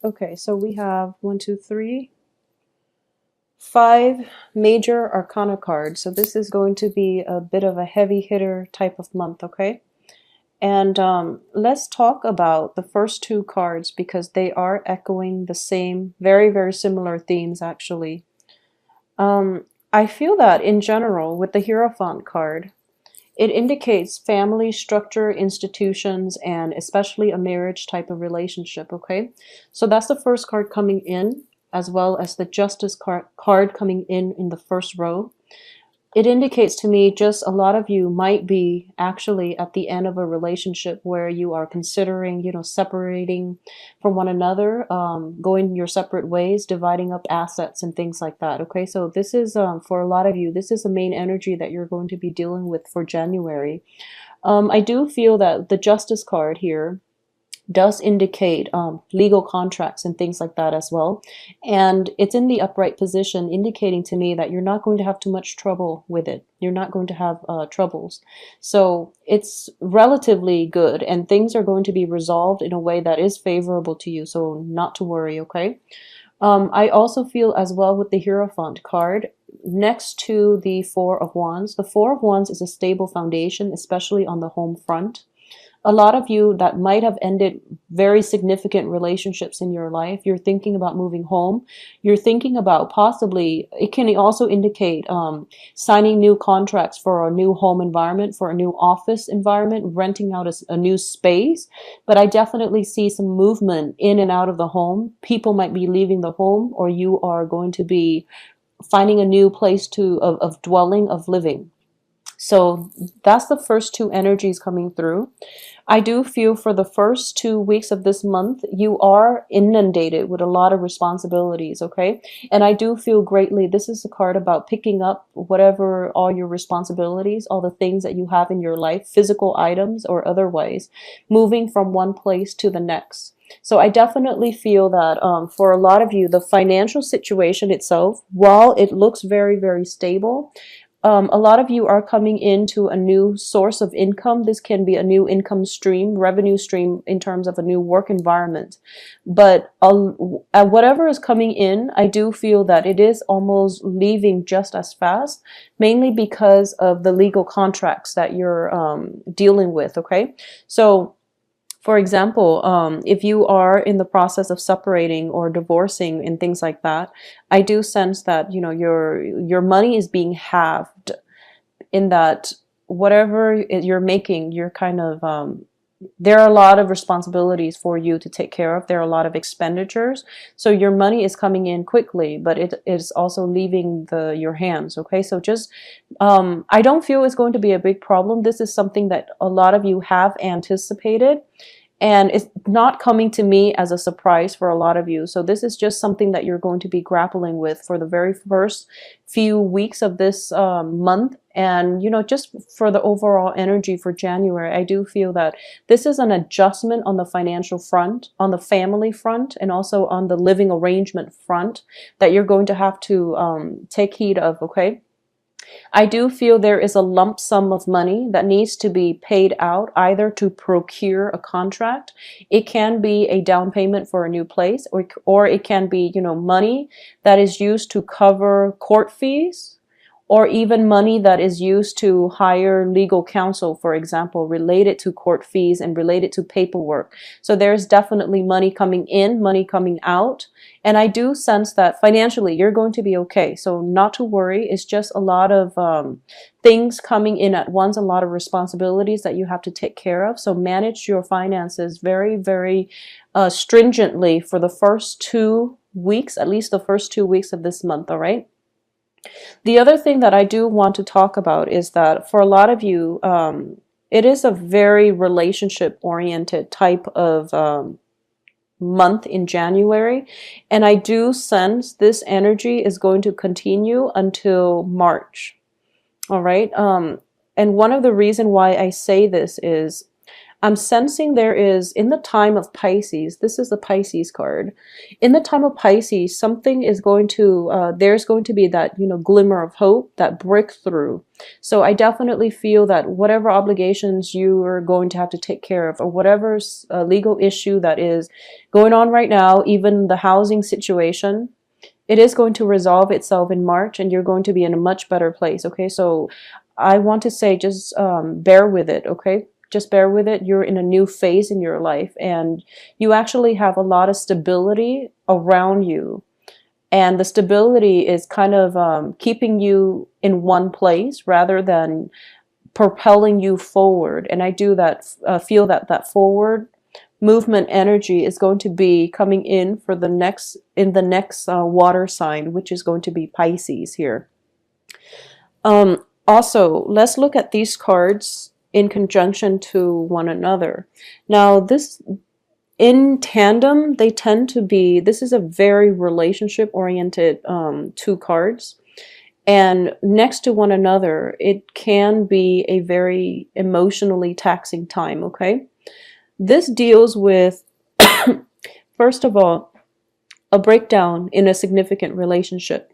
Okay, so we have 5 major arcana cards. So this is going to be a bit of a heavy hitter type of month, okay? And let's talk about the first 2 cards because they are echoing the same, very, very similar themes actually. I feel that in general, with the Hierophant card, it indicates family structure, institutions, and especially a marriage type of relationship, okay? So that's the first card coming in, as well as the Justice card coming in the first row. It indicates to me just a lot of you might be actually at the end of a relationship where you are considering, separating from one another, going your separate ways, dividing up assets and things like that. Okay, so this is for a lot of you, this is the main energy that you're going to be dealing with for January. I do feel that the Justice card here does indicate legal contracts and things like that as well. And it's in the upright position, indicating to me that you're not going to have too much trouble with it. You're not going to have troubles. So it's relatively good, and things are going to be resolved in a way that is favorable to you. So not to worry, okay? I also feel as well with the Hierophant card, next to the Four of Wands, the Four of Wands is a stable foundation, especially on the home front. A lot of you that might have ended very significant relationships in your life, you're thinking about moving home. You're thinking about possibly, it can also indicate signing new contracts for a new home environment, for a new office environment, renting out a new space. But I definitely see some movement in and out of the home. People might be leaving the home, or you are going to be finding a new place of dwelling, of living. So that's the first 2 energies coming through. I do feel for the first 2 weeks of this month, you are inundated with a lot of responsibilities, okay? And I do feel greatly, this is a card about picking up whatever, all your responsibilities, all the things that you have in your life, physical items or otherwise, moving from one place to the next. So I definitely feel that for a lot of you, the financial situation itself, while it looks very, very stable, a lot of you are coming into a new source of income. This can be a new income stream, revenue stream in terms of a new work environment. But whatever is coming in, I do feel that it is almost leaving just as fast, mainly because of the legal contracts that you're dealing with, okay? So for example, if you are in the process of separating or divorcing and things like that, I do sense that your money is being halved, in that whatever you're making, you're kind of there are a lot of responsibilities for you to take care of. There are a lot of expenditures, so your money is coming in quickly, but it is also leaving your hands. Okay, so just I don't feel it's going to be a big problem. This is something that a lot of you have anticipated, and it's not coming to me as a surprise for a lot of you. So this is just something that you're going to be grappling with for the very first few weeks of this month. And, just for the overall energy for January, I do feel that this is an adjustment on the financial front, on the family front, and also on the living arrangement front that you're going to have to take heed of, okay? I do feel there is a lump sum of money that needs to be paid out, either to procure a contract. It can be a down payment for a new place, or it can be, money that is used to cover court fees, or even money that is used to hire legal counsel, for example, related to court fees and related to paperwork. So there's definitely money coming in, money coming out. And I do sense that financially you're going to be okay. So not to worry. It's just a lot of things coming in at once, a lot of responsibilities that you have to take care of. So manage your finances very, very stringently for the first 2 weeks, at least the first 2 weeks of this month, all right? The other thing that I do want to talk about is that for a lot of you, it is a very relationship-oriented type of month in January. And I do sense this energy is going to continue until March. All right. And one of the reasons why I say this is I'm sensing there is, in the time of Pisces, this is the Pisces card. In the time of Pisces, something is going to, there's going to be that, glimmer of hope, that breakthrough. So I definitely feel that whatever obligations you are going to have to take care of, or whatever legal issue that is going on right now, even the housing situation, it is going to resolve itself in March, and you're going to be in a much better place. Okay, so I want to say just bear with it. Okay, just bear with it. You're in a new phase in your life, and you actually have a lot of stability around you, and the stability is kind of keeping you in one place rather than propelling you forward. And I do that, feel that that forward movement energy is going to be coming in for the next, water sign, which is going to be Pisces here. Also, let's look at these cards in conjunction to one another. Now, this, in tandem, they tend to be, this is a very relationship oriented two cards. And next to one another, it can be a very emotionally taxing time, okay? This deals with, first of all, a breakdown in a significant relationship.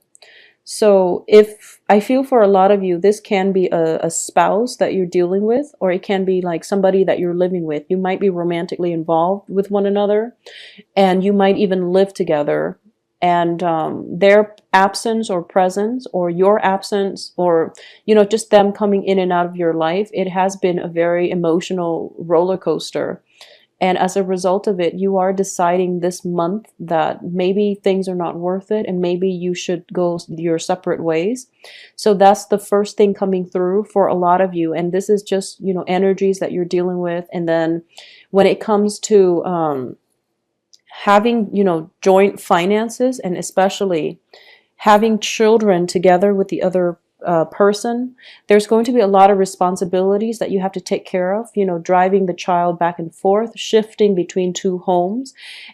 So if I feel for a lot of you, this can be a spouse that you're dealing with, or it can be like somebody that you're living with. You might be romantically involved with one another, and you might even live together. And their absence or presence, or your absence, or just them coming in and out of your life, it has been a very emotional roller coaster. And as a result of it, you are deciding this month that maybe things are not worth it, and maybe you should go your separate ways. So that's the first thing coming through for a lot of you. And this is just, energies that you're dealing with. And then when it comes to having, joint finances, and especially having children together with the other person, there's going to be a lot of responsibilities that you have to take care of, driving the child back and forth, shifting between two homes,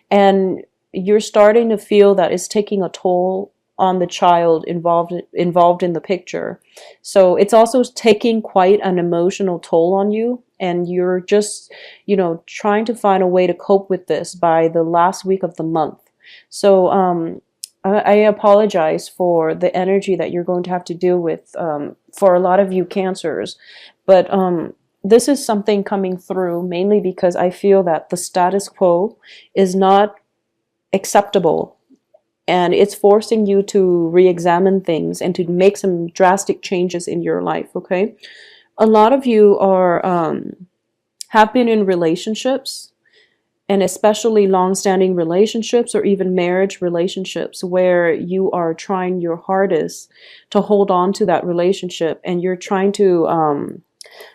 and you're starting to feel that it's taking a toll on the child involved in the picture. So it's also taking quite an emotional toll on you, and you're just, trying to find a way to cope with this by the last week of the month. So I apologize for the energy that you're going to have to deal with for a lot of you Cancers. But this is something coming through mainly because I feel that the status quo is not acceptable. And it's forcing you to re-examine things and to make some drastic changes in your life, okay? A lot of you are have been in relationships, and especially long-standing relationships or even marriage relationships, where you are trying your hardest to hold on to that relationship, and you're trying to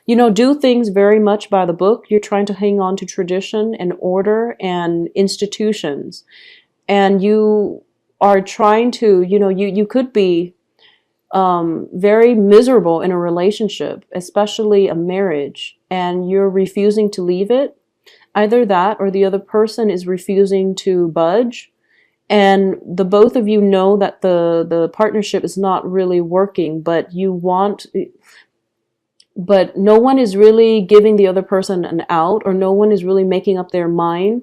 do things very much by the book. You're trying to hang on to tradition and order and institutions, and you are trying to, you could be very miserable in a relationship, especially a marriage, and you're refusing to leave it. Either that, or the other person is refusing to budge, and the both of you know that the partnership is not really working, but no one is really giving the other person an out, or no one is really making up their mind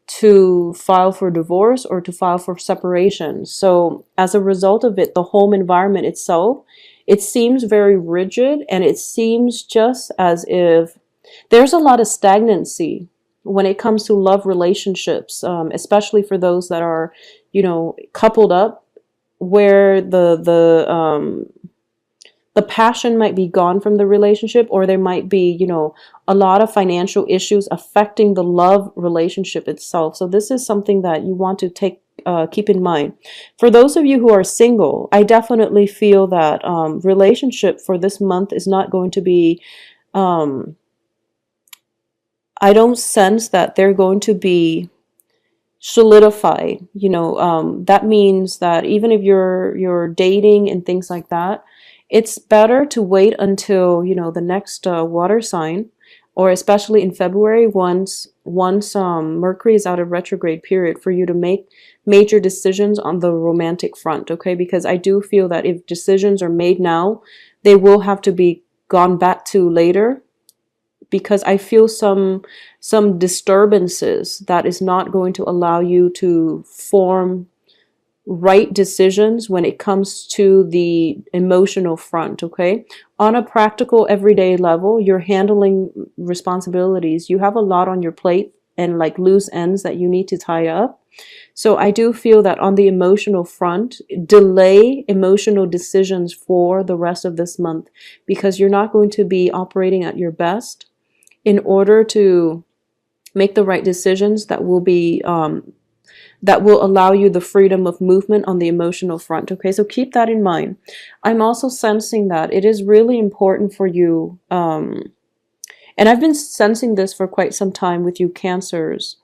to file for divorce or to file for separation. So as a result of it, the home environment itself, it seems very rigid, and it seems just as if there's a lot of stagnancy when it comes to love relationships, especially for those that are, coupled up, where the passion might be gone from the relationship, or there might be, a lot of financial issues affecting the love relationship itself. So this is something that you want to keep in mind. For those of you who are single, I definitely feel that relationship for this month is not going to be, I don't sense that they're going to be solidified. That means that even if you're dating and things like that, it's better to wait until, the next water sign, or especially in February, once Mercury is out of retrograde period, for you to make major decisions on the romantic front, okay? Because I do feel that if decisions are made now, they will have to be gone back to later, because I feel some disturbances that is not going to allow you to form right decisions when it comes to the emotional front, okay? On a practical everyday level, you're handling responsibilities. You have a lot on your plate and like loose ends that you need to tie up. So I do feel that on the emotional front, delay emotional decisions for the rest of this month, because you're not going to be operating at your best in order to make the right decisions that will be that will allow you the freedom of movement on the emotional front. Okay, so keep that in mind. I'm also sensing that it is really important for you, and I've been sensing this for quite some time with you Cancers.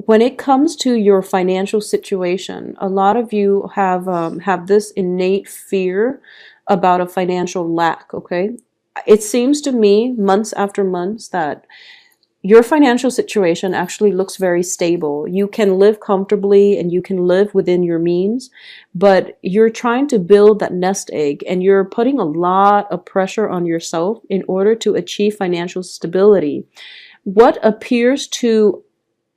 When it comes to your financial situation, a lot of you have this innate fear about a financial lack, okay? It seems to me, months after months, that your financial situation actually looks very stable. You can live comfortably and you can live within your means, but you're trying to build that nest egg and you're putting a lot of pressure on yourself in order to achieve financial stability. What appears to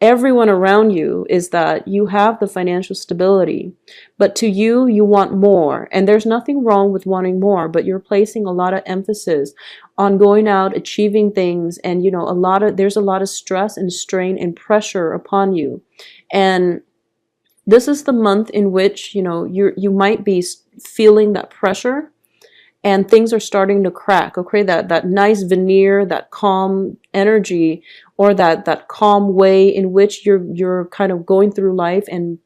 everyone around you is that you have the financial stability, but to you, you want more. And there's nothing wrong with wanting more, but you're placing a lot of emphasis on going out, achieving things, and there's a lot of stress and strain and pressure upon you. And this is the month in which you might be feeling that pressure, and things are starting to crack, okay? That nice veneer, that calm energy, or that calm way in which you're kind of going through life and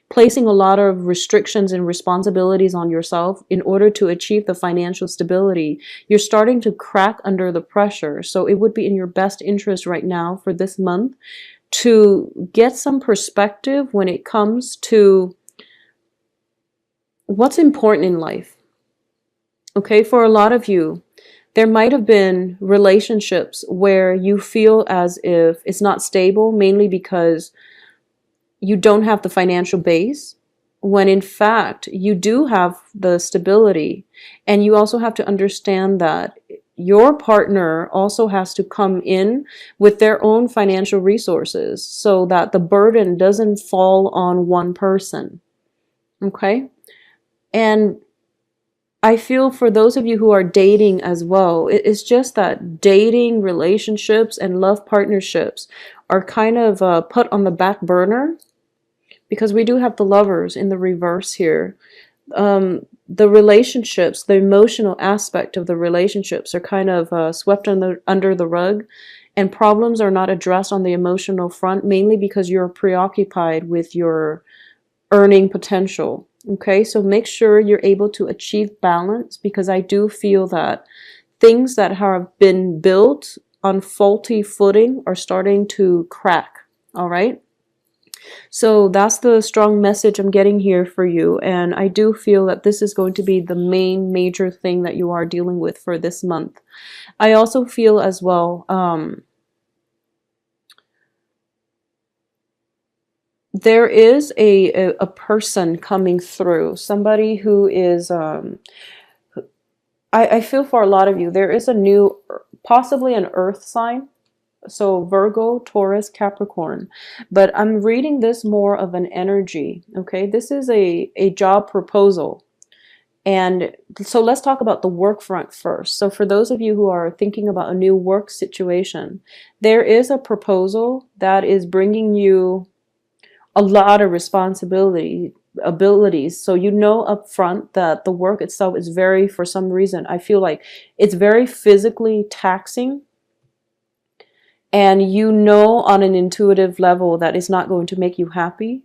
placing a lot of restrictions and responsibilities on yourself in order to achieve the financial stability. You're starting to crack under the pressure. So it would be in your best interest right now for this month to get some perspective when it comes to what's important in life. Okay, for a lot of you, there might have been relationships where you feel as if it's not stable, mainly because you don't have the financial base, when in fact you do have the stability. And you also have to understand that your partner also has to come in with their own financial resources so that the burden doesn't fall on one person. Okay? And I feel for those of you who are dating as well, it's just that dating, relationships, and love partnerships are kind of put on the back burner, because we do have the Lovers in the reverse here. The relationships, the emotional aspect of the relationships are kind of swept under the rug, and problems are not addressed on the emotional front, mainly because you're preoccupied with your earning potential. Okay, so make sure you're able to achieve balance, because I do feel that things that have been built on faulty footing are starting to crack. All right. So that's the strong message I'm getting here for you. And I do feel that this is going to be the main major thing that you are dealing with for this month. I also feel as well, there is a person coming through, somebody who is, I feel for a lot of you, there is a new, possibly an earth sign. So Virgo, Taurus, Capricorn. But I'm reading this more of an energy, okay? This is a job proposal. And so let's talk about the work front first. So for those of you who are thinking about a new work situation, there is a proposal that is bringing you a lot of abilities. So you know up front that the work itself is very, for some reason, I feel like it's very physically taxing. And you know on an intuitive level that it's not going to make you happy.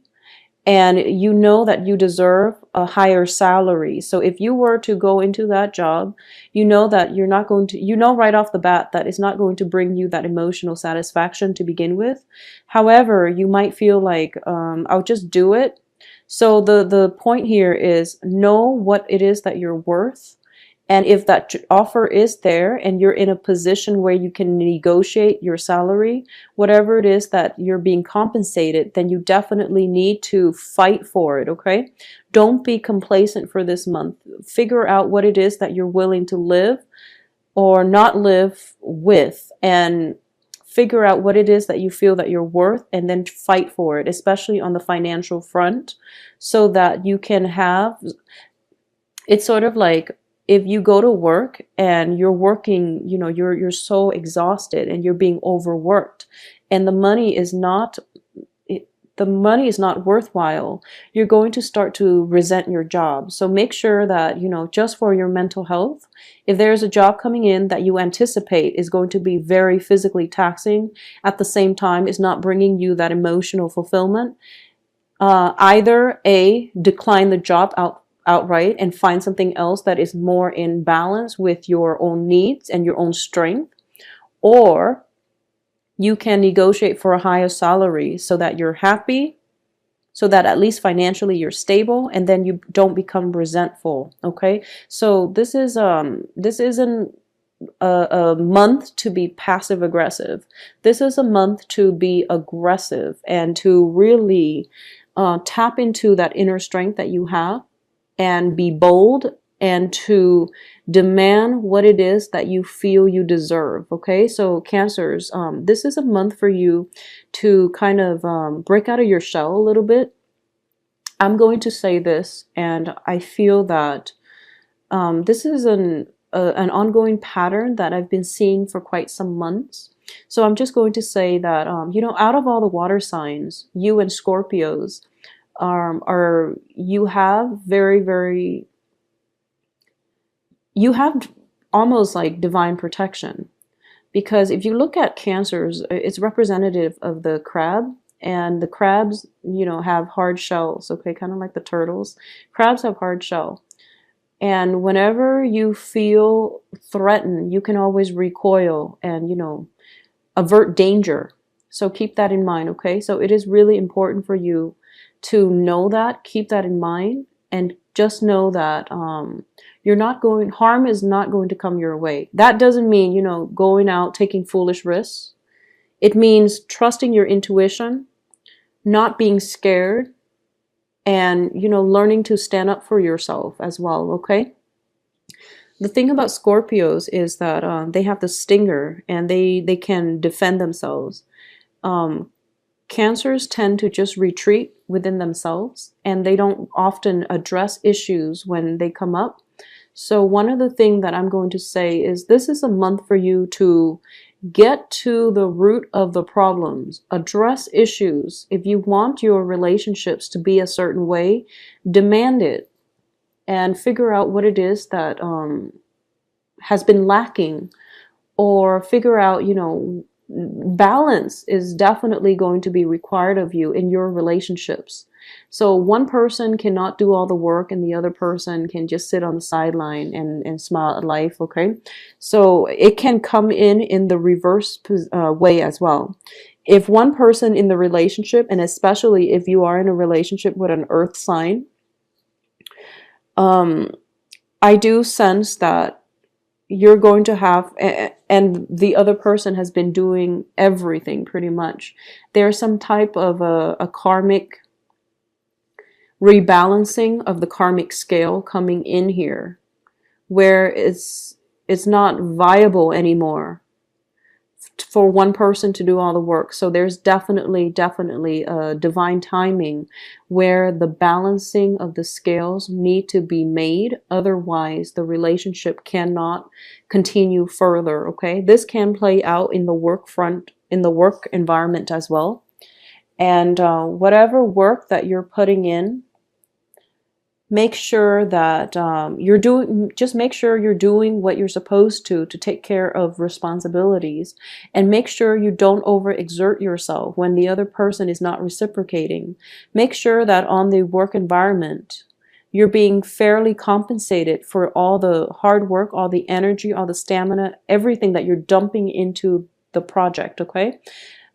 And you know that you deserve a higher salary. So if you were to go into that job, you know that you're not going to, you know right off the bat that it's not going to bring you that emotional satisfaction to begin with. However, you might feel like, I'll just do it. So the point here is know what it is that you're worth. And if that offer is there and you're in a position where you can negotiate your salary, whatever it is that you're being compensated, then you definitely need to fight for it, okay? Don't be complacent for this month. Figure out what it is that you're willing to live or not live with, and figure out what it is that you feel that you're worth, and then fight for it, especially on the financial front, so that you can have, it's sort of like if you go to work and you're working, you know, you're so exhausted and you're being overworked, and the money is not, the money is not worthwhile, you're going to start to resent your job. So make sure that, you know, just for your mental health, if there's a job coming in that you anticipate is going to be very physically taxing, at the same time is not bringing you that emotional fulfillment, either A, decline the job outright and find something else that is more in balance with your own needs and your own strength, or you can negotiate for a higher salary so that you're happy, so that at least financially you're stable, and then you don't become resentful. Okay, so this isn't a month to be passive aggressive. This is a month to be aggressive and to really tap into that inner strength that you have and be bold and to demand what it is that you feel you deserve. Okay, so Cancers, this is a month for you to kind of break out of your shell a little bit. I'm going to say this, and I feel that this is an ongoing pattern that I've been seeing for quite some months. So I'm just going to say that, you know, out of all the water signs, you and Scorpios you have you have almost like divine protection. Because if you look at Cancers, it's representative of the crab, and the crabs, you know, have hard shells, okay, kind of like the turtles. Crabs have hard shell. And whenever you feel threatened, you can always recoil and, you know, avert danger. So keep that in mind, okay? So it is really important for you to know that, keep that in mind, and just know that harm is not going to come your way. That doesn't mean, you know, going out taking foolish risks. It means trusting your intuition, not being scared, and, you know, learning to stand up for yourself as well, okay? The thing about Scorpios is that they have the stinger, and they can defend themselves. Cancers tend to just retreat within themselves, and they don't often address issues when they come up. So one of the things that I'm going to say is this is a month for you to get to the root of the problems, address issues. If you want your relationships to be a certain way, demand it and figure out what it is that has been lacking, or figure out, you know, balance is definitely going to be required of you in your relationships. So one person cannot do all the work and the other person can just sit on the sideline and smile at life, okay? So it can come in the reverse way as well. If one person in the relationship, and especially if you are in a relationship with an earth sign, I do sense that you're going to have, and the other person has been doing everything pretty much. There's some type of a karmic rebalancing of the karmic scale coming in here, where it's not viable anymore for one person to do all the work. So there's definitely a divine timing where the balancing of the scales need to be made. Otherwise, the relationship cannot continue further, okay? This can play out in the work front, in the work environment as well. And whatever work that you're putting in, make sure that just make sure you're doing what you're supposed to take care of responsibilities, and make sure you don't overexert yourself when the other person is not reciprocating. Make sure that on the work environment, you're being fairly compensated for all the hard work, all the energy, all the stamina, everything that you're dumping into the project, okay?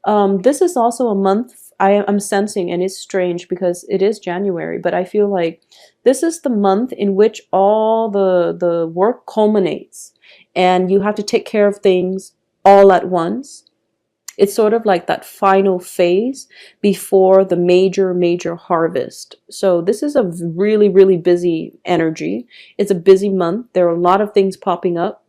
This is also a month I'm sensing, and it's strange because it is January, but I feel like this is the month in which all the work culminates and you have to take care of things all at once. It's sort of like that final phase before the major harvest. So this is a really busy energy. It's a busy month. There are a lot of things popping up.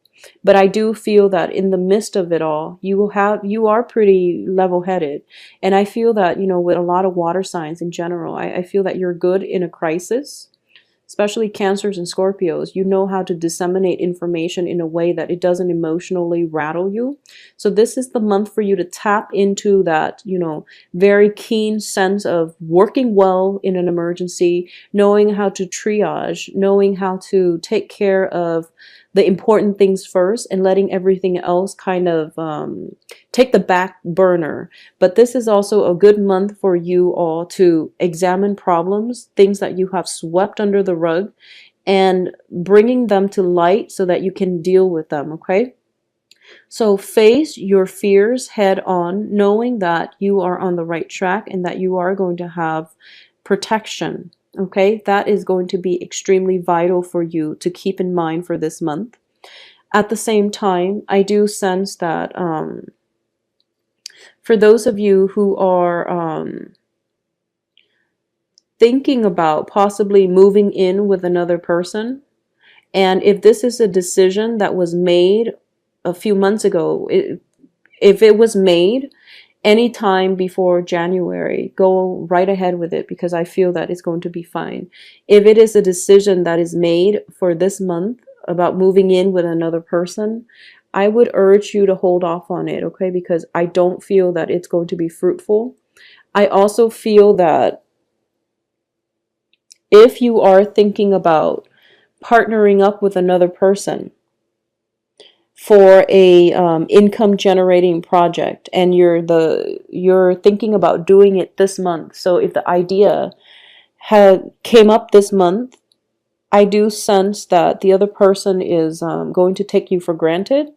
But I do feel that in the midst of it all, you are pretty level-headed. And I feel that, you know, with a lot of water signs in general, I feel that you're good in a crisis, especially Cancers and Scorpios. You know how to disseminate information in a way that it doesn't emotionally rattle you. So this is the month for you to tap into that, you know, very keen sense of working well in an emergency, knowing how to triage, knowing how to take care of the important things first and letting everything else kind of take the back burner. But this is also a good month for you all to examine problems, things that you have swept under the rug, and bringing them to light so that you can deal with them, okay? So face your fears head on, knowing that you are on the right track and that you are going to have protection. Okay, that is going to be extremely vital for you to keep in mind for this month. At the same time, I do sense that for those of you who are thinking about possibly moving in with another person, and if this is a decision that was made a few months ago, if it was made anytime before January, go right ahead with it, because I feel that it's going to be fine. If it is a decision that is made for this month about moving in with another person, I would urge you to hold off on it, okay? Because I don't feel that it's going to be fruitful. I also feel that if you are thinking about partnering up with another person for a income generating project, and you're thinking about doing it this month. So if the idea came up this month, I do sense that the other person is going to take you for granted,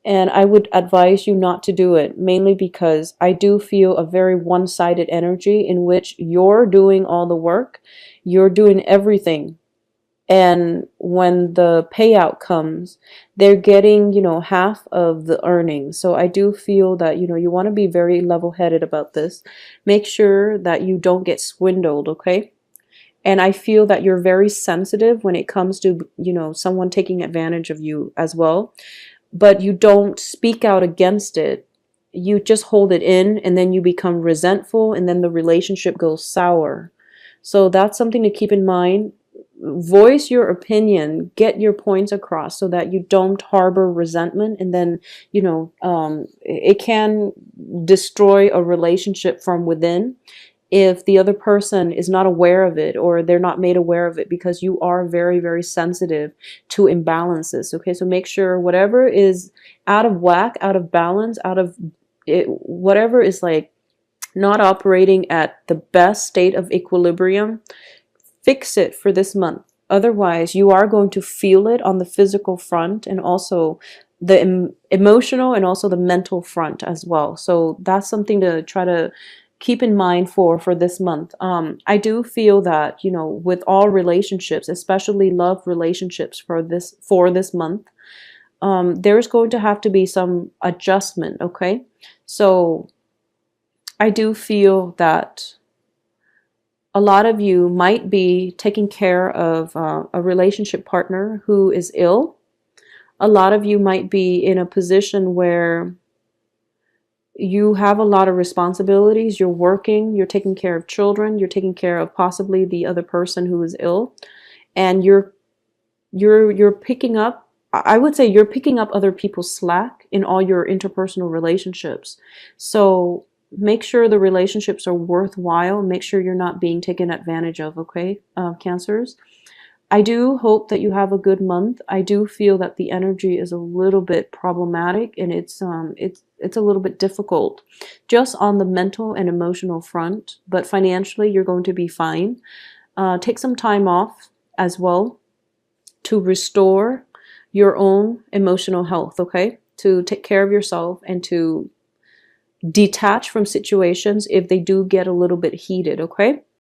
and I would advise you not to do it, mainly because I do feel a very one-sided energy in which you're doing all the work, you're doing everything. And when the payout comes, they're getting, you know, half of the earnings. So I do feel that, you know, you want to be very level-headed about this. Make sure that you don't get swindled, okay? And I feel that you're very sensitive when it comes to, you know, someone taking advantage of you as well. But you don't speak out against it. You just hold it in, and then you become resentful, and then the relationship goes sour. So that's something to keep in mind. Voice your opinion, get your points across so that you don't harbor resentment, and then, you know, it can destroy a relationship from within if the other person is not aware of it, or they're not made aware of it, because you are very, very sensitive to imbalances. Okay, so make sure whatever is out of whack, out of balance, out of it, whatever is like not operating at the best state of equilibrium, fix it for this month. Otherwise, you are going to feel it on the physical front, and also the emotional and also the mental front as well. So that's something to try to keep in mind for this month. I do feel that, you know, with all relationships, especially love relationships for this month, there's going to have to be some adjustment, okay? So I do feel that a lot of you might be taking care of a relationship partner who is ill. A lot of you might be in a position where you have a lot of responsibilities. You're working, you're taking care of children, you're taking care of possibly the other person who is ill, and you're picking up, I would say you're picking up other people's slack in all your interpersonal relationships. So make sure the relationships are worthwhile. Make sure you're not being taken advantage of, okay, Cancers? I do hope that you have a good month. I do feel that the energy is a little bit problematic, and it's a little bit difficult just on the mental and emotional front, but financially you're going to be fine. Take some time off as well to restore your own emotional health, okay? To take care of yourself and to detach from situations if they do get a little bit heated, okay?